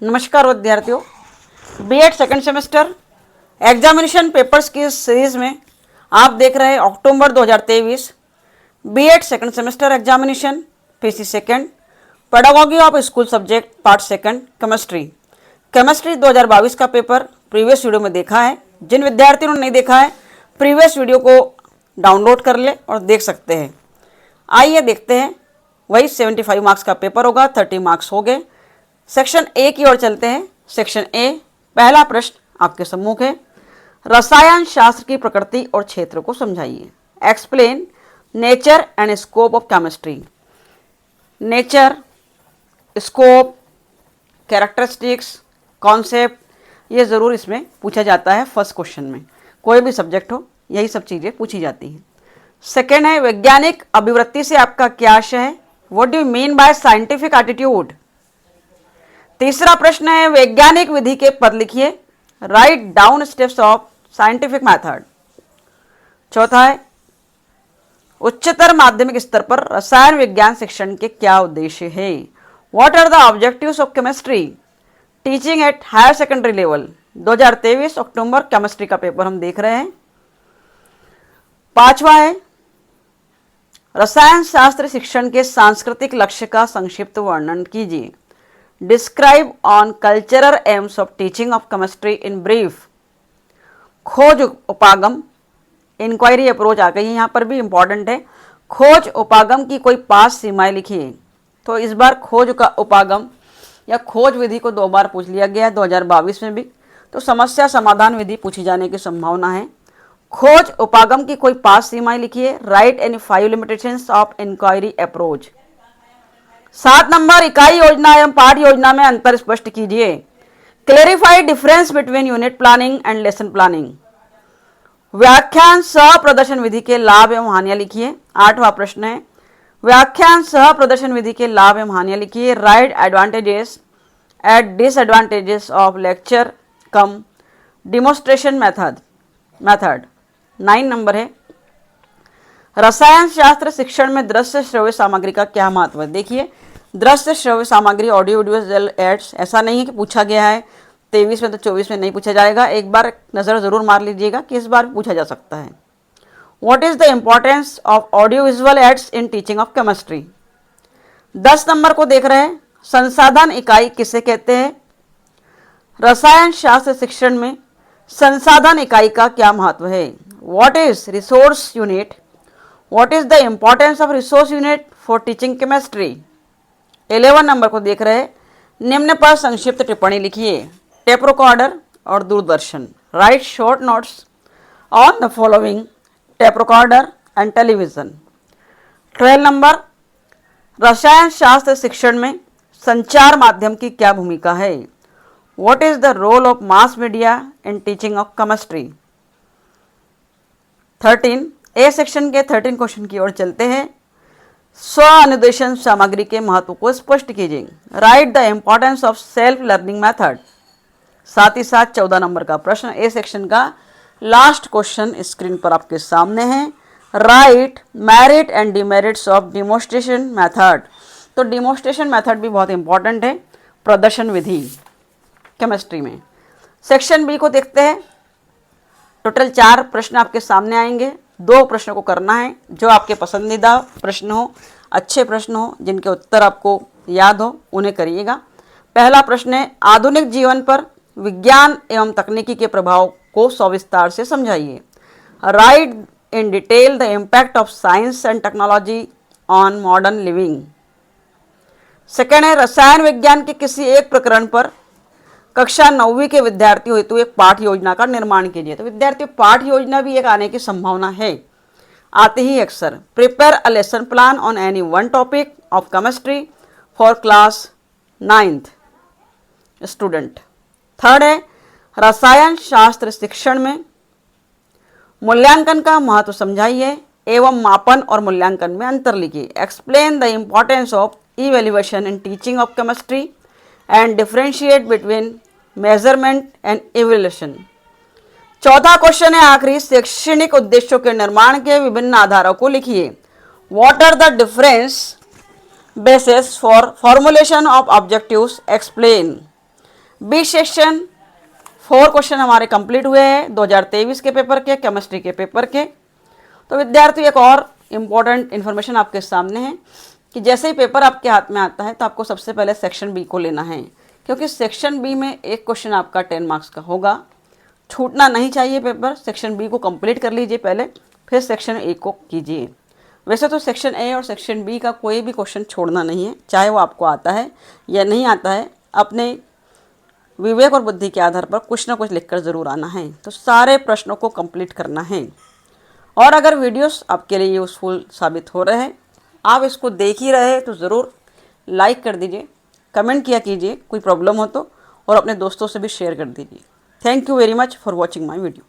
नमस्कार विद्यार्थियों, BEd second semester examination papers की सीरीज में आप देख रहे हैं October 2023 BEd second semester examination PC second pedagogy of school subject part second chemistry 2022 का पेपर प्रीवियस वीडियो में देखा है। जिन विद्यार्थियों ने नहीं देखा है प्रीवियस वीडियो को डाउनलोड कर ले और देख सकते हैं। आइए देखते हैं। वही 75 मार्क्स का पेपर होगा, 30 मार्क्स हो गए। सेक्शन ए की ओर चलते हैं। सेक्शन ए, पहला प्रश्न आपके सम्मुख है। रसायन शास्त्र की प्रकृति और क्षेत्र को समझाइए। Explain nature and scope of chemistry. Nature, scope, characteristics, concept, ये ज़रूर इसमें पूछा जाता है। फर्स्ट क्वेश्चन में कोई भी सब्जेक्ट हो यही सब चीज़ें पूछी जाती हैं। सेकेंड है वैज्ञानिक अभिवृत्ति से आपका क्या आशय है। What do you mean by scientific attitude. तीसरा प्रश्न है वैज्ञानिक विधि के पद लिखिए। Write down steps of scientific method. चौथा है उच्चतर माध्यमिक स्तर पर रसायन विज्ञान शिक्षण के क्या उद्देश्य है। What are the objectives of chemistry teaching at higher secondary level. 2023 October chemistry का पेपर हम देख रहे हैं। पांचवा है रसायन शास्त्र शिक्षण के सांस्कृतिक लक्ष्य का संक्षिप्त वर्णन कीजिए। Describe on cultural AIIMS of teaching of chemistry in brief. खोज उपागम, इंक्वायरी अप्रोच आ गई है, यहाँ पर भी इंपॉर्टेंट है। खोज उपागम की कोई 5 सीमाएं लिखिए। तो इस बार खोज का उपागम या खोज विधि को 2 बार पूछ लिया गया है, 2022 में भी। तो समस्या समाधान विधि पूछी जाने की संभावना है। खोज उपागम की कोई 5 सीमाएं लिखिए। Write any 5 limitations of inquiry approach. 7 number इकाई योजना एवं पाठ योजना में अंतर स्पष्ट कीजिए। Clarify difference between unit planning and lesson planning. व्याख्यान सह प्रदर्शन विधि के लाभ एवं हानियां लिखिए। 8वां प्रश्न है व्याख्यान सह प्रदर्शन विधि के लाभ एवं हानियां लिखिए। Write advantages and disadvantages of lecture cum demonstration method. 9 number है रसायन शास्त्र शिक्षण में दृश्य श्रव्य सामग्री का क्या महत्व है। देखिए दृश्य श्रव्य सामग्री ऑडियो विजुअल एड्स, ऐसा नहीं है कि पूछा गया है 23 में तो 24 में नहीं पूछा जाएगा। एक बार नज़र जरूर मार लीजिएगा कि इस बार पूछा जा सकता है। What is the importance of audio visual aids in teaching of chemistry. 10 number को देख रहे हैं संसाधन इकाई किसे कहते हैं। रसायन शास्त्र शिक्षण में संसाधन इकाई का क्या महत्व है। What is resource unit. What is the importance of resource unit for teaching chemistry? 11 number को देख रहे हैं निम्न पर संक्षिप्त टिप्पणी लिखिए। टेप रिकॉर्डर और Doordarshan. Right short notes on the following tape recorder and television. 12 number रसायन शास्त्र शिक्षण में संचार माध्यम की क्या भूमिका है। What is the role of mass media in teaching of chemistry? 13 A section के 13 क्वेश्चन की ओर चलते हैं। स्व अनुदेशन सामग्री के महत्व को स्पष्ट कीजिए। Right the importance of self learning method. साथ ही साथ 14 नंबर का प्रश्न ए सेक्शन का लास्ट क्वेश्चन स्क्रीन पर आपके सामने है। Right merit and demerits of demonstration method. तो डिमोन्स्ट्रेशन मेथड भी बहुत इंपॉर्टेंट है प्रदर्शन विधि केमिस्ट्री में। सेक्शन बी को देखते हैं। टोटल 4 प्रश्न आपके सामने आएंगे। 2 प्रश्नों को करना है जो आपके पसंदीदा प्रश्न हो, अच्छे प्रश्न हो, जिनके उत्तर आपको याद हो, उन्हें करिएगा। पहला प्रश्न है आधुनिक जीवन पर विज्ञान एवं तकनीकी के प्रभाव को सविस्तार से समझाइए। Right in detail the impact of science and technology on modern living. Second है रसायन विज्ञान के किसी एक प्रकरण पर कक्षा 9वीं के विद्यार्थियों हेतु एक पाठ योजना का निर्माण कीजिए। तो विद्यार्थियों पाठ योजना भी एक आने की संभावना है, आते ही अक्सर। Prepare a lesson plan on any one topic of chemistry for class 9th student. Third है रसायन शास्त्र शिक्षण में मूल्यांकन का महत्व समझाइए एवं मापन और मूल्यांकन में अंतर लिखिए। Explain the importance of evaluation in teaching of chemistry and differentiate between measurement and evaluation. चौथा क्वेश्चन है आखिरी शैक्षणिक उद्देश्यों के निर्माण के विभिन्न आधारों को लिखिए। What are the difference basis for formulation of objectives, explain. B section 4 question हमारे कंप्लीट हुए हैं 2023 के पेपर के, केमिस्ट्री के पेपर के। तो विद्यार्थियों एक और इम्पॉर्टेंट इन्फॉर्मेशन आपके सामने है कि जैसे ही पेपर आपके हाथ में आता है तो आपको सबसे पहले सेक्शन बी को लेना है, क्योंकि सेक्शन बी में एक क्वेश्चन आपका 10 मार्क्स का होगा। छूटना नहीं चाहिए पेपर। सेक्शन बी को कंप्लीट कर लीजिए पहले, फिर सेक्शन ए को कीजिए। वैसे तो सेक्शन ए और सेक्शन बी का कोई भी क्वेश्चन छोड़ना नहीं है, चाहे वो आपको आता है या नहीं आता है। अपने विवेक और बुद्धि के आधार पर कुछ ना कुछ लिखकर ज़रूर आना है। तो सारे प्रश्नों को कंप्लीट करना है। और अगर वीडियोस आपके लिए यूज़फुल साबित हो रहे हैं, आप इसको देख ही रहे हैं, तो ज़रूर लाइक कर दीजिए, कमेंट किया कीजिए कोई प्रॉब्लम हो तो, और अपने दोस्तों से भी शेयर कर दीजिए। Thank you very much for watching my video.